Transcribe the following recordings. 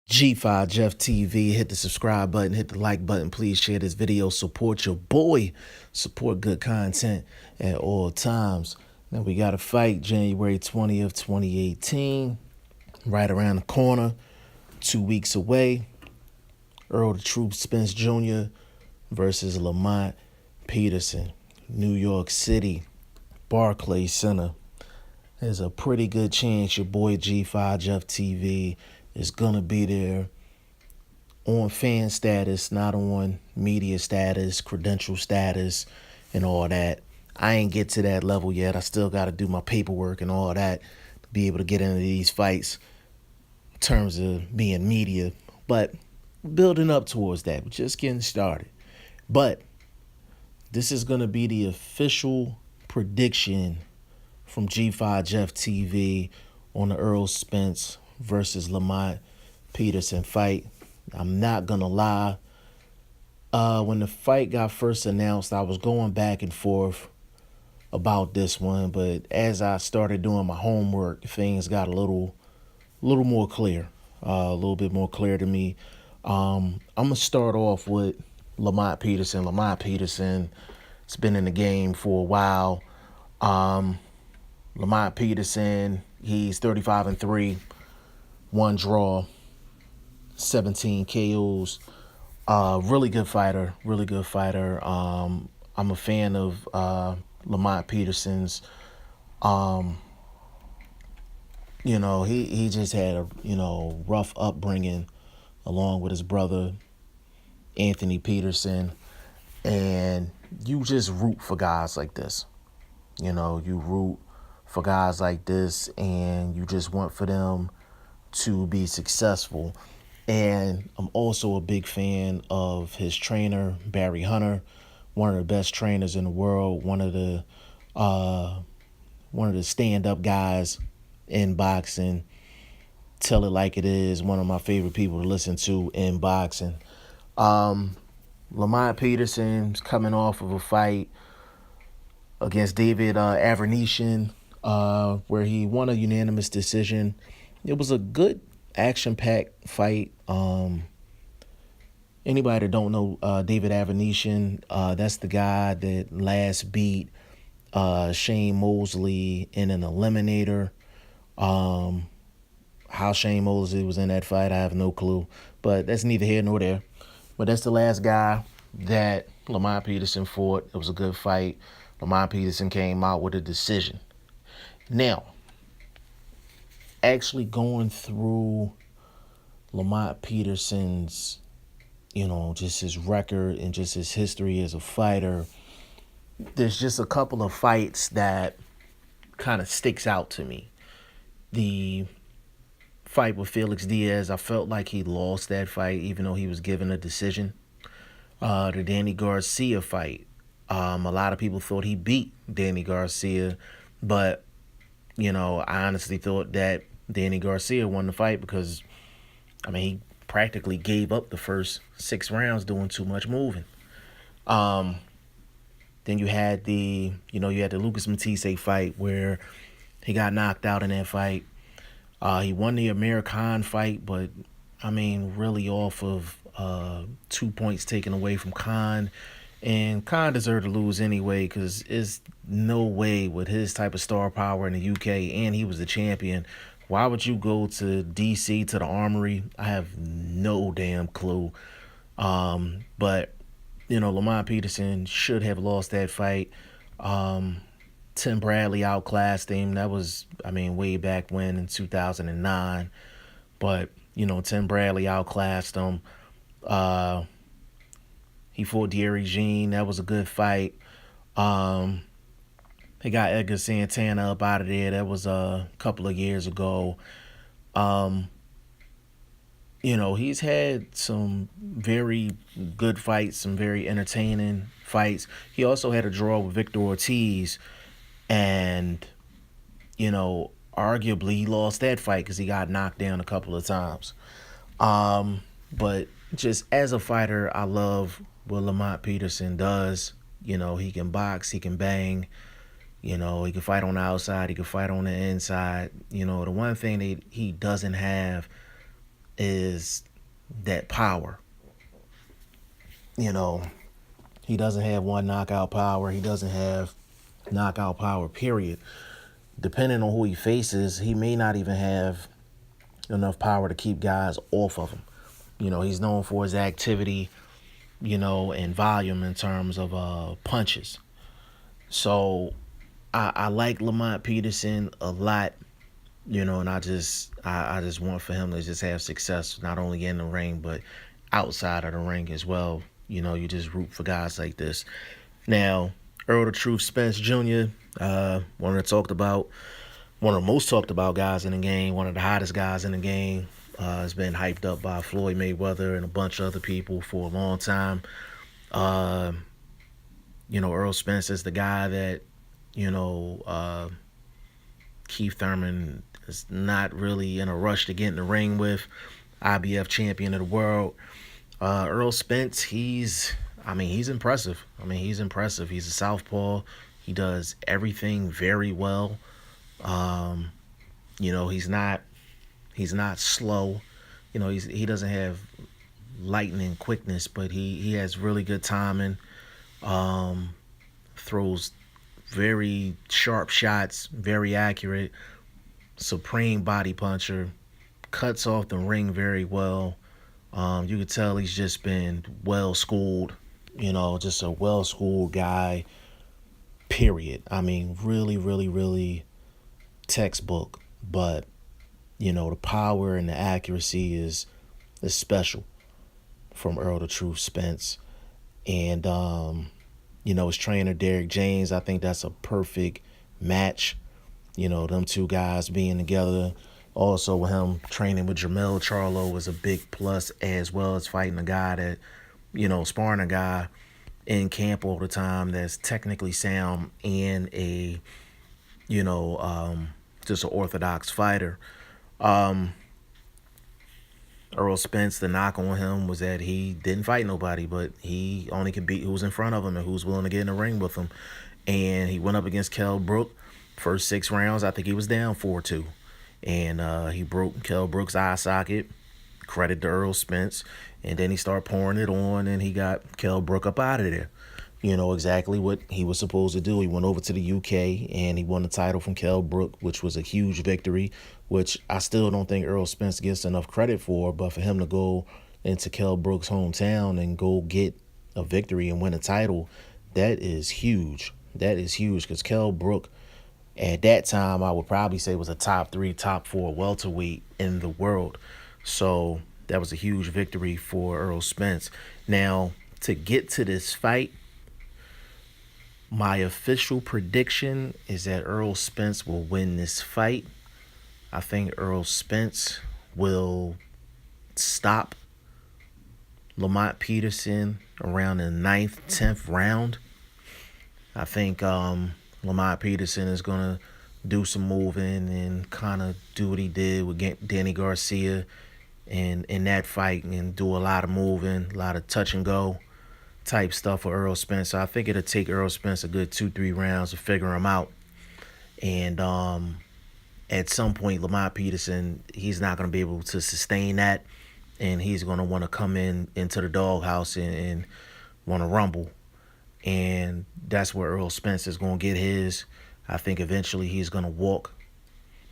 G5Jefftv, hit the subscribe button, hit the like button. Please share this video. Support your boy. Support good content at all times. Now we got a fight January 20th, 2018. Right around the corner. 2 weeks away. Errol the Troop Spence Jr. versus Lamont Peterson. New York City. Barclay Center. There's a pretty good chance your boy G5Jefftv is going to be there on fan status, not on media status, credential status, and all that. I ain't get to that level yet. I still got to do my paperwork and all that to be able to get into these fights in terms of being media. But building up towards that. We're just getting started. But this is going to be the official prediction from G5Jefftv on the Errol Spence versus Lamont Peterson fight. I'm not going to lie. When the fight got first announced, I was going back and forth about this one. But as I started doing my homework, things got a little more clear. A little bit more clear to me. I'm going to start off with Lamont Peterson. Lamont Peterson has been in the game for a while. Lamont Peterson, he's 35-3, 1 draw, 17 KOs. Really good fighter, really good fighter. I'm a fan of Lamont Peterson's. He just had a rough upbringing along with his brother Anthony Peterson, and you just root for guys like this. You root for guys like this, and you just want for them to be successful. And I'm also a big fan of his trainer, Barry Hunter, one of the best trainers in the world, one of the stand-up guys in boxing. Tell it like it is, one of my favorite people to listen to in boxing. Lamont Peterson's coming off of a fight against David Avanesyan, where he won a unanimous decision. It was a good action-packed fight. Anybody that don't know David Avanesyan, that's the guy that last beat Shane Mosley in an eliminator. How Shane Mosley was in that fight, I have no clue. But that's neither here nor there. But that's the last guy that Lamont Peterson fought. It was a good fight. Lamont Peterson came out with a decision. Now, actually going through Lamont Peterson's, just his record and just his history as a fighter, there's just a couple of fights that kind of sticks out to me. The fight with Felix Diaz, I felt like he lost that fight, even though he was given a decision. The Danny Garcia fight, a lot of people thought he beat Danny Garcia, but I honestly thought that Danny Garcia won the fight because, he practically gave up the first 6 rounds doing too much moving. Then you had the Lucas Matisse fight where he got knocked out in that fight. He won the Amir Khan fight, but really off of 2 points taken away from Khan. And Khan deserved to lose anyway because there's no way with his type of star power in the UK, and he was the champion. Why would you go to D.C. to the Armory? I have no damn clue. But, Lamont Peterson should have lost that fight. Tim Bradley outclassed him. That was, way back when in 2009. But, Tim Bradley outclassed him. He fought Thierry Jean. That was a good fight. They got Edgar Santana up out of there. That was a couple of years ago. He's had some very good fights, some very entertaining fights. He also had a draw with Victor Ortiz. And, arguably he lost that fight because he got knocked down a couple of times. But just as a fighter, I love what Lamont Peterson does. He can box, he can bang. He can fight on the outside, he can fight on the inside. The one thing that he doesn't have is that power. You know, he doesn't have one knockout power. He doesn't have knockout power, period. Depending on who he faces, he may not even have enough power to keep guys off of him. He's known for his activity, and volume in terms of punches. So I like Lamont Peterson a lot, and I just want for him to just have success, not only in the ring, but outside of the ring as well. You just root for guys like this. Now, Earl the Truth Spence Jr., one of the most talked about guys in the game, one of the hottest guys in the game, has been hyped up by Floyd Mayweather and a bunch of other people for a long time. Earl Spence is the guy that, Keith Thurman is not really in a rush to get in the ring with. IBF champion of the world. Errol Spence, he's impressive. He's impressive. He's a southpaw. He does everything very well. He's not slow. He doesn't have lightning quickness, but he has really good timing. Throws very sharp shots, very accurate, supreme body puncher, cuts off the ring very well. You could tell he's just been well schooled, just a well schooled guy, period. Really, really, really textbook, but the power and the accuracy is special from Earl the Truth Spence. And his trainer Derrick James, I think that's a perfect match. Them two guys being together. Also, with him training with Jermell Charlo was a big plus, as well as fighting a guy that, sparring a guy in camp all the time that's technically sound and just an orthodox fighter. Errol Spence, the knock on him was that he didn't fight nobody, but he only could beat who's in front of him and who's willing to get in the ring with him. And he went up against Kell Brook. First 6 rounds, I think he was down 4-2. And he broke Kell Brook's eye socket, credit to Errol Spence. And then he started pouring it on, and he got Kell Brook up out of there. Exactly what he was supposed to do. He went over to the UK, and he won the title from Kell Brook, which was a huge victory, which I still don't think Errol Spence gets enough credit for. But for him to go into Kell Brook's hometown and go get a victory and win a title, that is huge. That is huge, because Kell Brook, at that time, I would probably say was a top 3, top 4 welterweight in the world. So that was a huge victory for Errol Spence. Now, to get to this fight, my official prediction is that Errol Spence will win this fight. I think Errol Spence will stop Lamont Peterson around the 9th, 10th round. I think Lamont Peterson is going to do some moving and kind of do what he did with Danny Garcia in that fight, and do a lot of moving, a lot of touch and go type stuff for Errol Spence. So I think it'll take Errol Spence a good 2-3 rounds to figure him out. And at some point, Lamont Peterson, he's not going to be able to sustain that, and he's going to want to come into the doghouse and want to rumble. And that's where Errol Spence is going to get his. I think eventually he's going to walk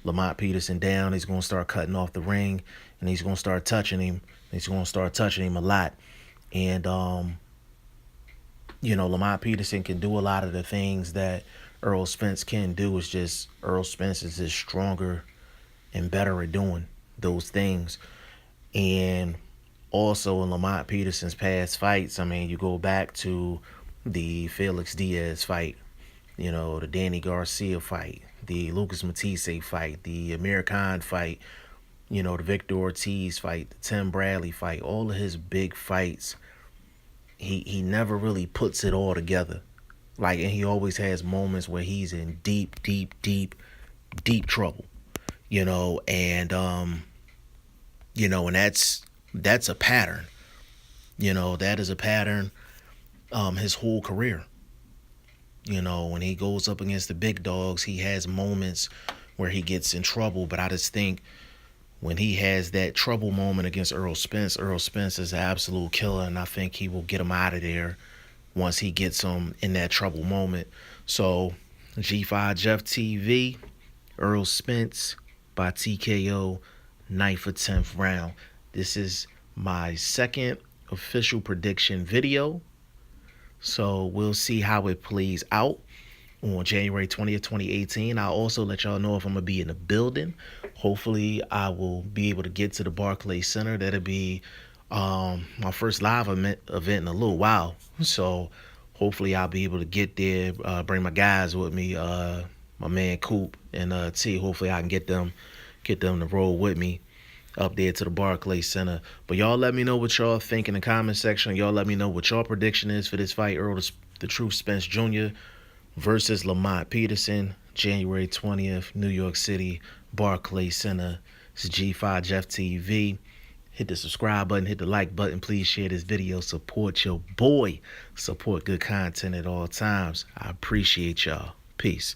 Lamont Peterson down. He's going to start cutting off the ring, and he's going to start touching him. He's going to start touching him a lot. And, Lamont Peterson can do a lot of the things that Errol Spence can do. It's just Errol Spence is just stronger and better at doing those things. And also in Lamont Peterson's past fights, you go back to the Felix Diaz fight, the Danny Garcia fight, the Lucas Matisse fight, the Amir Khan fight, the Victor Ortiz fight, the Tim Bradley fight, all of his big fights, he never really puts it all together. And he always has moments where he's in deep, deep, deep, deep trouble, and and that's a pattern. That is a pattern his whole career. When he goes up against the big dogs, he has moments where he gets in trouble, but I just think when he has that trouble moment against Errol Spence. Errol Spence is an absolute killer, and I think he will get him out of there once he gets him in that trouble moment. So, G5Jefftv, Errol Spence by TKO, 9th or 10th round. This is my second official prediction video. So we'll see how it plays out on January 20th, 2018. I'll also let y'all know if I'm going to be in the building. Hopefully, I will be able to get to the Barclay Center. That'll be my first live event in a little while. So hopefully, I'll be able to get there, bring my guys with me, my man Coop and T. Hopefully, I can get them to roll with me up there to the Barclay Center. But y'all let me know what y'all think in the comment section. Y'all let me know what y'all prediction is for this fight. Errol the Truth Spence Jr. versus Lamont Peterson, January 20th, New York City, Barclay Center. It's G5Jefftv. Hit the subscribe button, hit the like button. Please share this video. Support your boy. Support good content at all times. I appreciate y'all. Peace.